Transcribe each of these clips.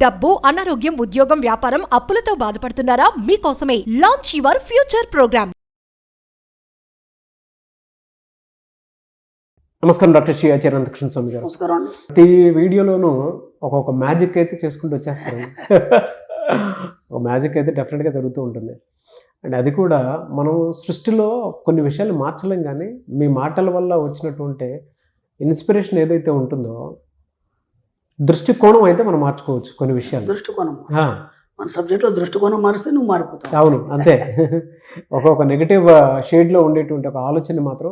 డబ్బు, అనారోగ్యం, ఉద్యోగం, వ్యాపారం, అప్పులతో బాధపడుతున్నారా? మీకోసమే లాంచ్ యువర్ ఫ్యూచర్ ప్రోగ్రామ్. నమస్కారం డాక్టర్ శ్రీ ఆచార్య అనంతకృష్ణ స్వామి గారు. నమస్కారం. ప్రతి వీడియోలోనూ ఒక్కొక్క మ్యాజిక్ అయితే చేసుకుంటూ వచ్చేస్తారు. ఒక మ్యాజిక్ అయితే డెఫినెట్గా జరుగుతూ ఉంటుంది. అండ్ అది కూడా మనం సృష్టిలో కొన్ని విషయాలు మార్చలేం, కానీ మీ మాటల వల్ల వచ్చినటువంటి ఇన్స్పిరేషన్ ఏదైతే ఉంటుందో దృష్టికోణం అయితే మనం మార్చుకోవచ్చు కొన్ని విషయాలు. దృష్టికోణం మన సబ్జెక్ట్లో దృష్టికోణం మారిస్తే నువ్వు మారిపోతావు. అవును, అంతే. ఒక్కొక్క నెగిటివ్ షేడ్లో ఉండేటువంటి ఒక ఆలోచన మాత్రం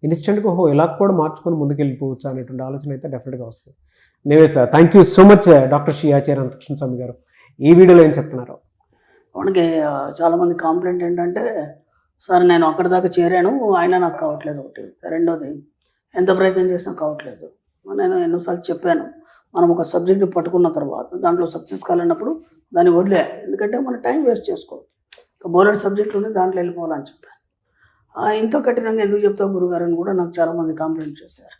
ఇన్స్టెంట్గా ఇలా కూడా మార్చుకొని ముందుకెళ్ళిపోవచ్చు అనేటువంటి ఆలోచన అయితే డెఫినెట్గా వస్తుంది. నేనే sir, thank you so much doctor Shri Acharya Anantakrishna Swami గారు. ఈ వీడియోలో ఏం చెప్తున్నారు? మనకి చాలామంది కాంప్లైంట్ ఏంటంటే, సార్ నేను అక్కడి దాకా చేరాను, అయినా నాకు కావట్లేదు. ఒకటి. రెండోది, ఎంత ప్రయత్నం చేసినా కావట్లేదు. నేను ఎన్నోసార్లు చెప్పాను, మనం ఒక సబ్జెక్ట్ని పట్టుకున్న తర్వాత దాంట్లో సక్సెస్ కాలేనప్పుడు దాన్ని వదిలే, ఎందుకంటే మనం టైం వేస్ట్ చేసుకోవద్దు. బోలెడ్ సబ్జెక్టులు ఉన్నాయి, దాంట్లో వెళ్ళిపోవాలని చెప్పాను. ఇంత కఠినంగా ఎందుకు చెప్తావు గురుగారు అని కూడా నాకు చాలామంది కాంప్లైంట్ చేశారు.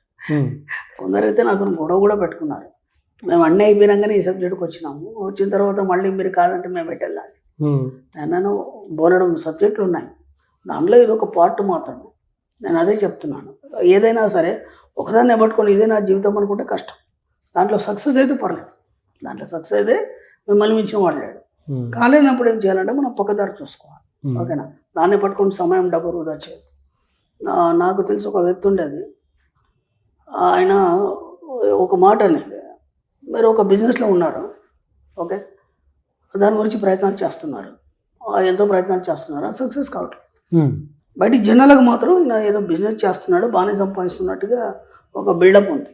కొందరైతే నాతో గొడవ కూడా పెట్టుకున్నారు. మేము అన్నీ అయిపోయినాకనే ఈ సబ్జెక్ట్కి వచ్చినాము, వచ్చిన తర్వాత మళ్ళీ మీరు కాదంటే మేము పెట్టెళ్ళాలి. నేను బోలెడు సబ్జెక్టులు ఉన్నాయి, దాంట్లో ఇది ఒక పార్ట్ మాత్రమే. నేను అదే చెప్తున్నాను. ఏదైనా సరే ఒకదాన్నే పట్టుకొని ఇదే నా జీవితం అనుకుంటే కష్టం. దాంట్లో సక్సెస్ అయితే పర్లేదు, దాంట్లో సక్సెస్ అయితే మిమ్మల్ని మించిన వాడలేడు. కాలేనప్పుడు ఏం చేయాలంటే మనం పక్కదారి చూసుకోవాలి. ఓకేనా? దాన్ని పట్టుకుని సమయం డబ్బు వృధా చేయదు. నాకు తెలిసి ఒక వ్యక్తి ఉండేది, ఆయన ఒక మాట అనేది, మీరు ఒక బిజినెస్లో ఉన్నారు, ఓకే, దాని గురించి ప్రయత్నాలు చేస్తున్నారు, ఎంతో ప్రయత్నాలు చేస్తున్నారు, సక్సెస్ కావట్లేదు. బయటికి జనాలకు మాత్రం ఈయన ఏదో బిజినెస్ చేస్తున్నాడు, బాగానే సంపాదిస్తున్నట్టుగా ఒక బిల్డప్ ఉంది,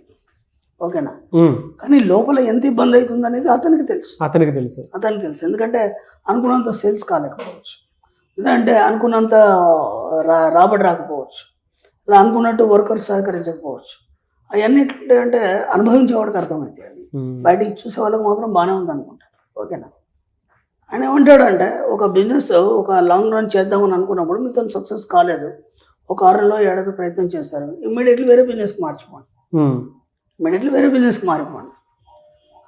ఓకేనా? కానీ లోపల ఎంత ఇబ్బంది అవుతుంది అనేది అతనికి తెలుసు. ఎందుకంటే అనుకున్నంత సేల్స్ కాలేకపోవచ్చు, లేదంటే అనుకున్నంత రాబడి రాకపోవచ్చు, ఇలా అనుకున్నట్టు వర్కర్స్ సహకరించకపోవచ్చు. అవన్నీ ఎట్లుంటాయంటే అనుభవించేవాడికి అర్థమవుతాయి. బయటికి చూసే వాళ్ళకి మాత్రం బాగానే ఉంది అనుకుంటారు, ఓకేనా? ఆయన ఏమంటాడంటే, ఒక బిజినెస్ ఒక లాంగ్ రన్ చేద్దామని అనుకున్నప్పుడు మీతో సక్సెస్ కాలేదు, ఒక 6 నెలలో 7 నెలలు ప్రయత్నం చేస్తారు, ఇమ్మీడియట్లీ వేరే బిజినెస్కి మారిపోండి.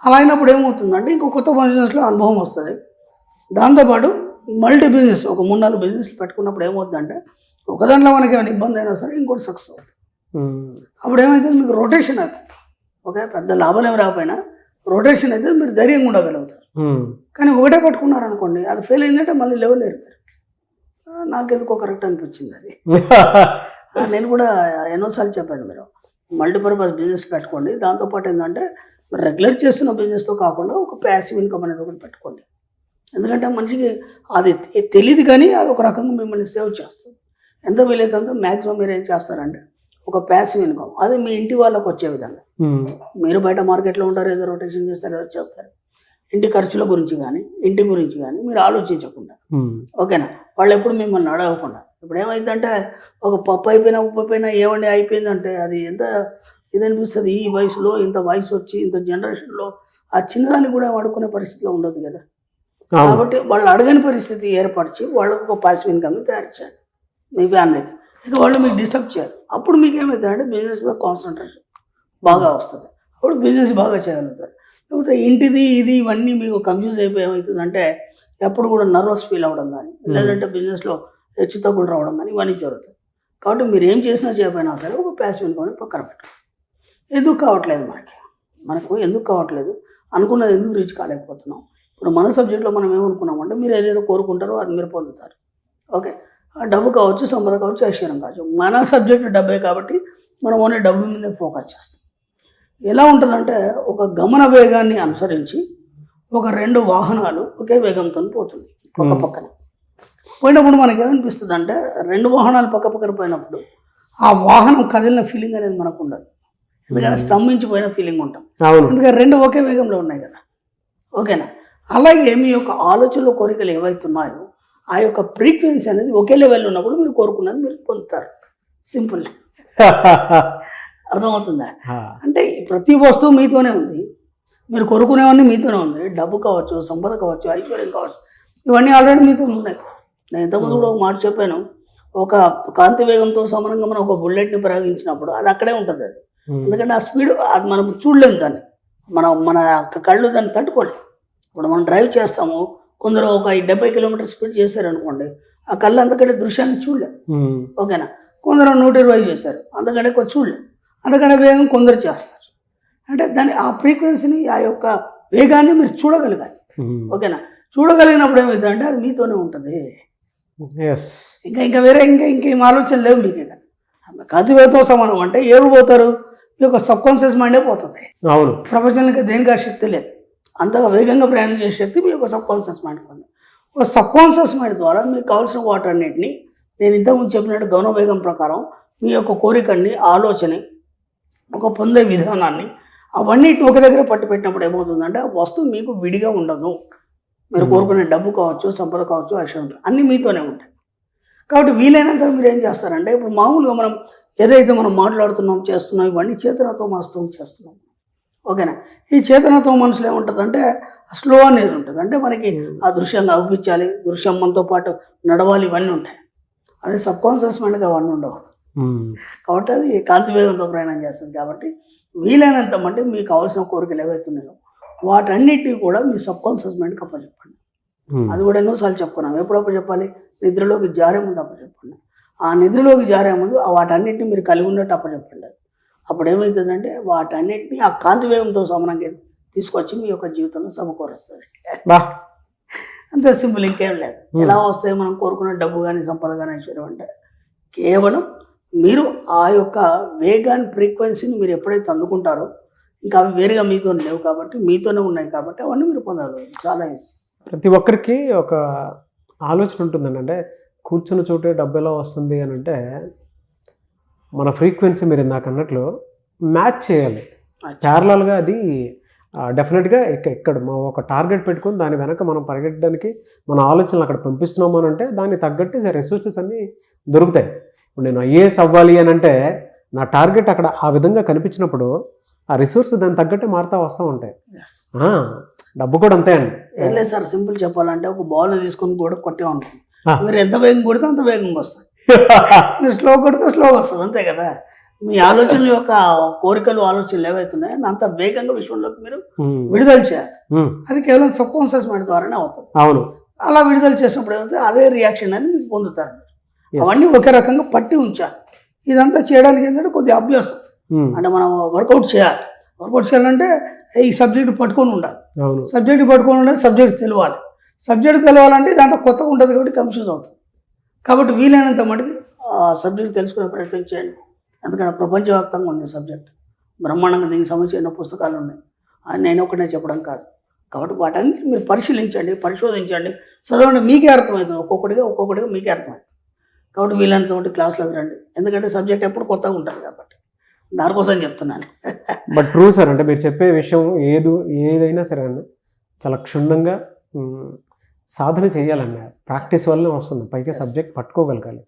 అలా అయినప్పుడు ఏమవుతుందంటే ఇంకో కొత్త బిజినెస్లో అనుభవం వస్తుంది. దాంతోపాటు మల్టీ బిజినెస్ ఒక 3-4 బిజినెస్లు పెట్టుకున్నప్పుడు ఏమవుతుందంటే, ఒకదాంట్లో మనకి ఏమైనా ఇబ్బంది అయినా సరే ఇంకోటి సక్సెస్ అవుతుంది. అప్పుడు ఏమవుతుంది, మీకు రొటేషన్ అవుతుంది. ఓకే, పెద్ద లాభాలు ఏమి రాకపోయినా రొటేషన్ అయితే మీరు ధైర్యంగా ఉండగలుగుతారు. కానీ ఒకటే పట్టుకున్నారనుకోండి, అది ఫెయిల్ అయిందంటే మళ్ళీ లెవెల్ ఏరు. నాకెందుకో కరెక్ట్ అనిపించింది అది. నేను కూడా ఎన్నోసార్లు చెప్పాను, మీరు మల్టీపర్పస్ బిజినెస్ పెట్టుకోండి. దాంతోపాటు ఏంటంటే రెగ్యులర్ చేస్తున్న బిజినెస్తో కాకుండా ఒక ప్యాసివ్ ఇన్కమ్ అనేది ఒకటి పెట్టుకోండి. ఎందుకంటే మనిషికి అది తెలియదు, కానీ అది ఒక రకంగా మిమ్మల్ని సేవ్ చేస్తుంది. ఎంత వీలైతే అంత మ్యాక్సిమం మీరు ఏం చేస్తారంటే ఒక ప్యాసివ్ ఇన్కమ్, అది మీ ఇంటి వాళ్ళకి వచ్చే విధంగా. మీరు బయట మార్కెట్లో ఉంటారు, ఏదో రొటేషన్ చేస్తారు, ఏదో చేస్తారు, ఇంటి ఖర్చుల గురించి కానీ ఇంటి గురించి కానీ మీరు ఆలోచించకుండా, ఓకేనా, వాళ్ళు ఎప్పుడు మిమ్మల్ని అడగకుండా. ఇప్పుడు ఏమైందంటే, ఒక పప్పు అయిపోయినా ఉప్పు అయిపోయినా ఏమండి అయిపోయిందంటే అది ఎంత ఇది అనిపిస్తుంది. ఈ వయసులో ఇంత వయసు వచ్చి ఇంత జనరేషన్లో ఆ చిన్నదాన్ని కూడా వాడుకునే పరిస్థితిలో ఉండదు కదా. కాబట్టి వాళ్ళు అడగని పరిస్థితి ఏర్పరిచి వాళ్ళకు ఒక పాసివ్ ఇన్కమ్ని తయారు చేయండి మీ ఫ్యామిలీకి. ఇక వాళ్ళు మీకు డిస్టర్బ్ చేయాలి. అప్పుడు మీకు ఏమవుతుందంటే బిజినెస్ మీద కాన్సన్ట్రేషన్ బాగా వస్తుంది, అప్పుడు బిజినెస్ బాగా చేయగలుగుతారు. లేకపోతే ఇంటిది ఇది ఇవన్నీ మీకు కన్ఫ్యూజ్ అయిపోయి ఏమవుతుందంటే ఎప్పుడు కూడా నర్వస్ ఫీల్ అవ్వడం కానీ, లేదంటే బిజినెస్లో హెచ్చుతగ్గులు రావడం కానీ ఇవన్నీ జరుగుతాయి. కాబట్టి మీరు ఏం చేసినా చేయకపోయినా సరే ఒక ప్యాసివ్ ఇన్కమ్ని పక్కన పెట్టండి. ఎందుకు కావట్లేదు మనకు ఎందుకు కావట్లేదు, అనుకున్నది ఎందుకు రీచ్ కాలేకపోతున్నాం? ఇప్పుడు మన సబ్జెక్ట్లో మనం ఏమనుకున్నామంటే, మీరు ఏదైతే కోరుకుంటారో అది మీరు పొందుతారు. ఓకే, డబ్బు కావచ్చు, సంపద కావచ్చు, ఐశ్వర్యం కావచ్చు. మన సబ్జెక్ట్ డబ్బే కాబట్టి మనం ఓన్లీ డబ్బు మీద ఫోకస్ చేస్తాం. ఎలా ఉంటుందంటే, ఒక గమన వేగాన్ని అనుసరించి ఒక 2 వాహనాలు ఒకే వేగంతో పోతుంది పక్క పక్కన పోయినప్పుడు మనకి ఏమనిపిస్తుంది అంటే, 2 వాహనాలు పక్క పక్కన పోయినప్పుడు ఆ వాహనం కదిలిన ఫీలింగ్ అనేది మనకు ఉండదు, ఎందుకంటే స్తంభించిపోయిన ఫీలింగ్ ఉంటాం. ఎందుకంటే 2 ఒకే వేగంలో ఉన్నాయి కదా, ఓకేనా? అలాగే మీ యొక్క ఆలోచనలు కోరికలు ఏవైతున్నాయో ఆ యొక్క ఫ్రీక్వెన్సీ అనేది ఒకే లెవెల్ ఉన్నప్పుడు మీరు కోరుకున్నది మీరు పొందుతారు. సింపుల్. అర్థమవుతుందా? అంటే ప్రతి వస్తువు మీతోనే ఉంది, మీరు కోరుకునేవన్నీ మీతోనే ఉంది. డబ్బు కావచ్చు, సంపద కావచ్చు, ఐశ్వర్యం కావచ్చు, ఇవన్నీ ఆల్రెడీ మీతో ఉన్నాయి. నేను ఇంతకుముందు కూడా ఒక మాట చెప్పాను, ఒక కాంతి వేగంతో సమానంగా మనం ఒక బుల్లెట్ని ప్రయోగించినప్పుడు అది అక్కడే ఉంటుంది. అది ఎందుకంటే ఆ స్పీడ్ అది మనం చూడలేము, దాన్ని మన కళ్ళు దాన్ని తట్టుకోలేము. ఇప్పుడు మనం డ్రైవ్ చేస్తాము, కొందరు ఒక 70 కిలోమీటర్ స్పీడ్ చేశారనుకోండి, ఆ కళ్ళు అంతకంటే దృశ్యాన్ని చూడలేం. ఓకేనా? కొందరు 120 చేశారు, అంతకంటే ఎక్కువ చూడలేం. అంతకంటే వేగం కొందరు చేస్తారు. అంటే దాని ఆ ఫ్రీక్వెన్సీని, ఆ యొక్క వేగాన్ని మీరు చూడగలగాలి. ఓకేనా? చూడగలిగినప్పుడు ఏమవుతుందంటే అది మీతోనే ఉంటుంది. ఇంకా వేరే ఇంకేం ఆలోచన లేవు మీకు. ఇక కాంతివేగంతో సమానం అంటే ఏడు పోతారు, మీ యొక్క సబ్ కాన్షియస్ మైండే పోతుంది. అవును, ప్రపంచానికి దేనికి ఆ శక్తి లేదు. అంతగా వేగంగా ప్రయాణం చేసే శక్తి మీ యొక్క సబ్ కాన్షియస్ మైండ్ ఉంది. ఒక సబ్ కాన్షియస్ మైండ్ ద్వారా మీకు కావాల్సిన వాటన్నిటిని, నేను ఇంతకుముందు చెప్పినట్టు గౌన వేగం ప్రకారం మీ యొక్క కోరికని, ఆలోచన, ఒక పొందే విధానాన్ని, అవన్నిటిని ఒక దగ్గర పట్టు పెట్టినప్పుడు ఏమవుతుందంటే ఆ వస్తువు మీకు విడిగా ఉండదు. మీరు కోరుకునే డబ్బు కావచ్చు, సంపద కావచ్చు, ఐశ్వర్యం అన్నీ మీతోనే ఉంటాయి. కాబట్టి వీలైనంత మీరు ఏం చేస్తారంటే, ఇప్పుడు మామూలుగా మనం ఏదైతే మనం మాట్లాడుతున్నాం, చేస్తున్నాం, ఇవన్నీ చేతనతో మనసుతో చేస్తున్నాం. ఓకేనా? ఈ చేతనతో మనసులో ఏముంటుందంటే స్లో అనేది ఉంటుంది. అంటే మనకి ఆ దృశ్యంగా అగుపించాలి, దృశ్యం మనతో పాటు నడవాలి, ఇవన్నీ ఉంటాయి. అదే సబ్ కాన్షియస్ మైండ్కి అవన్నీ ఉండవు. కాబట్టి అది కాంతి వేగంతో ప్రయాణం చేస్తుంది. కాబట్టి వీలైనంత అంటే మీకు కావాల్సిన కోరికలు ఏవైతున్నాయో వాటన్నిటిని కూడా మీ సబ్ కాన్షియస్ మైండ్కి అప్పచెప్పండి. అది కూడా ఎన్నోసార్లు చెప్పుకున్నాం. ఎప్పుడప్పుడు చెప్పాలి? నిద్రలోకి జారే ముందు అప్పచెప్పండి. ఆ నిద్రలోకి జారే ముందు వాటన్నిటిని మీరు కలిగి ఉన్నట్టు అప్పచెప్పండి. అప్పుడు ఏమవుతుందంటే వాటన్నిటిని ఆ కాంతి వేగంతో సమానంగా తీసుకొచ్చి మీ యొక్క జీవితంలో సమకూరుస్తుంది. అంతే సింపుల్, ఇంకేం లేదు. ఎలా వస్తాయి మనం కోరుకున్న డబ్బు కానీ, సంపద కానీ, ఐశ్వర్యం అంటే కేవలం మీరు ఆ యొక్క వేగాన్ని, ఫ్రీక్వెన్సీని మీరు ఎప్పుడైతే అందుకుంటారో, ఇంకా అవి వేరుగా మీతో లేవు కాబట్టి, మీతోనే ఉన్నాయి కాబట్టి అవన్నీ మీరు పొందాలి. చాలా ఈజీ. ప్రతి ఒక్కరికి ఒక ఆలోచన ఉంటుందండి. అంటే కూర్చున్న చోటే డబ్బు ఎలా వస్తుంది అని అంటే, మన ఫ్రీక్వెన్సీ మీరు ఇందాక అన్నట్లు మ్యాచ్ చేయాలి. ప్యారలల్గా అది డెఫినెట్గా ఇక్కడ ఒక టార్గెట్ పెట్టుకొని దాని వెనక మనం పరిగెట్టడానికి మన ఆలోచనలు అక్కడ పంపిస్తున్నాము అని అంటే దాన్ని తగ్గట్టు రిసోర్సెస్ అన్నీ దొరుకుతాయి. ఇప్పుడు నేను ఐఏఎస్ అవ్వాలి అని అంటే నా టార్గెట్ అక్కడ ఆ విధంగా కనిపించినప్పుడు ఆ రిసోర్స్ దాన్ని తగ్గట్టే మారుతూ వస్తూ ఉంటాయి. డబ్బు కూడా అంతే అండి. ఏం లేదు సార్, సింపుల్ చెప్పాలంటే ఒక బాల్ తీసుకొని కూడా కొట్టే ఉంటుంది. మీరు ఎంత వేగం కొడితే అంత వేగంగా వస్తుంది, మీరు స్లో కొడితే స్లోగా వస్తుంది. అంతే కదా? మీ ఆలోచనల యొక్క కోరికలు, ఆలోచనలు ఏవైతున్నాయో అంత వేగంగా విశ్వంలోకి మీరు విడుదల చేయాలి. అది కేవలం సబ్ కాన్షియస్ మైండ్ ద్వారానే అవుతుంది. అవును. అలా విడుదల చేసినప్పుడు ఏమైతే అదే రియాక్షన్ అనేది మీకు పొందుతారు. అవన్నీ ఒకే రకంగా పట్టి ఉంచాలి. ఇదంతా చేయడానికి ఏంటంటే కొద్దిగా అభ్యాసం. అంటే మనం వర్కౌట్ చేయాలి. వర్కౌట్ చేయాలంటే ఈ సబ్జెక్ట్ పట్టుకొని ఉండాలి. సబ్జెక్ట్ పట్టుకొని ఉండాలి, సబ్జెక్ట్ తెలియాలి. సబ్జెక్ట్ తెలియాలంటే ఇదంతా కొత్తగా ఉంటుంది కాబట్టి కన్ఫ్యూజ్ అవుతుంది. కాబట్టి వీలైనంత మటుకు సబ్జెక్ట్ తెలుసుకునే ప్రయత్నం చేయండి. ఎందుకంటే ప్రపంచవ్యాప్తంగా ఉంది సబ్జెక్ట్, బ్రహ్మాండంగా దీనికి సంబంధించి ఎన్నో పుస్తకాలు ఉన్నాయి. అని నేను ఒకటే చెప్పడం కాదు. కాబట్టి వాటన్ని మీరు పరిశీలించండి, పరిశోధించండి, చదవండి. మీకే అర్థమవుతుంది. ఒక్కొక్కటిగా మీకే అర్థమవుతుంది. కాబట్టి వీలైనంత మటుకు క్లాస్లోకి రండి. ఎందుకంటే సబ్జెక్ట్ ఎప్పుడు కొత్తగా ఉంటుంది కాబట్టి దానికోసం చెప్తున్నాను. బట్ ట్రూ సార్, అంటే మీరు చెప్పే విషయం ఏదైనా సరే అండి చాలా క్షుణ్ణంగా సాధన చేయాలన్న ప్రాక్టీస్ వల్లనే వస్తుంది. పైగా సబ్జెక్ట్ పట్టుకోగలగాలి.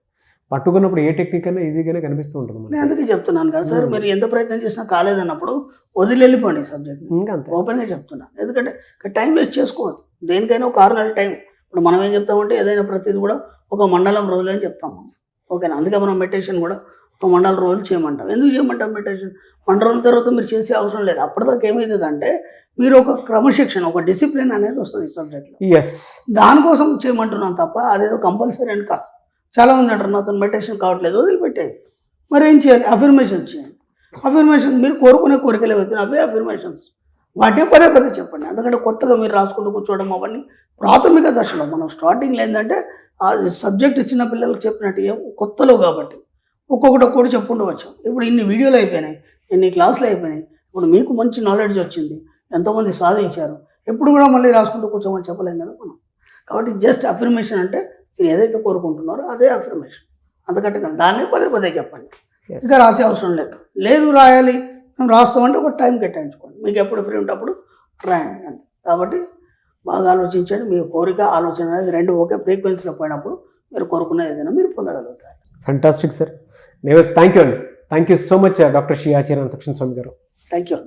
పట్టుకున్నప్పుడు ఏ టెక్నిక్ అయినా ఈజీగానే కనిపిస్తూ ఉంటుంది. నేను అందుకే చెప్తున్నాను కదా సార్, మీరు ఎంత ప్రయత్నం చేసినా కాలేదన్నప్పుడు వదిలి వెళ్ళిపోండి సబ్జెక్ట్. ఇంకా అంతే, ఓపెన్గా చెప్తున్నాను. ఎందుకంటే టైం వేస్ట్ చేసుకోవద్దు. దేనికైనా ఒక 6 నెలల టైం. ఇప్పుడు మనం ఏం చెప్తామంటే ఏదైనా ప్రతిదీ కూడా ఒక మండలం రోజులు అని చెప్తాము. ఓకేనా? అందుకే మనం మెడిటేషన్ కూడా ఒక మండలం రోజులు చేయమంటాం. ఎందుకు చేయమంటాం మెడిటేషన్? మండలం తర్వాత మీరు చేసే అవసరం లేదు. అప్పటిదాకా ఏమవుతుందంటే మీరు ఒక క్రమశిక్షణ, ఒక డిసిప్లిన్ అనేది వస్తుంది ఈ సబ్జెక్ట్లో. దానికోసం చేయమంటున్నాం తప్ప అదేదో కంపల్సరీ అని కాదు. చాలామంది అంటారు నాతో మెడిటేషన్ కావట్లేదు, వదిలిపెట్టేది. మరి ఏం చేయాలి? అఫర్మేషన్స్ చేయండి. అఫర్మేషన్ మీరు కోరుకునే కోరికలు ఏవైతున్నాయి అవే అఫర్మేషన్స్. వాటిని పదే చెప్పండి. ఎందుకంటే కొత్తగా మీరు రాసుకుంటూ కూర్చోవడం అవన్నీ ప్రాథమిక దశలో. మనం స్టార్టింగ్లో ఏంటంటే ఆ సబ్జెక్ట్ చిన్న పిల్లలకు చెప్పినట్టు కొత్తలో కాబట్టి ఒక్కొక్కటి చెప్పుకుంటూ వచ్చాం. ఇప్పుడు ఇన్ని వీడియోలు అయిపోయినాయి, ఇన్ని క్లాసులు అయిపోయినాయి. ఇప్పుడు మీకు మంచి నాలెడ్జ్ వచ్చింది, ఎంతోమంది సాధించారు. ఎప్పుడు కూడా మళ్ళీ రాసుకుంటూ కూర్చోమని చెప్పలేం కదా మనం. కాబట్టి జస్ట్ అఫర్మేషన్ అంటే మీరు ఏదైతే కోరుకుంటున్నారో అదే అఫర్మేషన్. అంతకంటే దాన్ని పదే చెప్పండి. ఇంకా రాసే అవసరం లేదు రాయాలి మేము రాస్తామంటే ఒక టైం కేటాయించుకోండి. మీకు ఎప్పుడు ఫ్రీ ఉంటే అప్పుడు రాయండి అంతే. కాబట్టి బాగా ఆలోచించండి. మీ కోరిక, ఆలోచన అనేది రెండు ఒకే ఫ్రీక్వెన్సీలో పోయినప్పుడు మీరు కోరుకునేది ఏదైనా మీరు పొందగలుగుతారు. Fantastic sir. థ్యాంక్ యూ అండి. Thank you so much doctor Shri Acharya Antakshana Swami గారు. Thank you.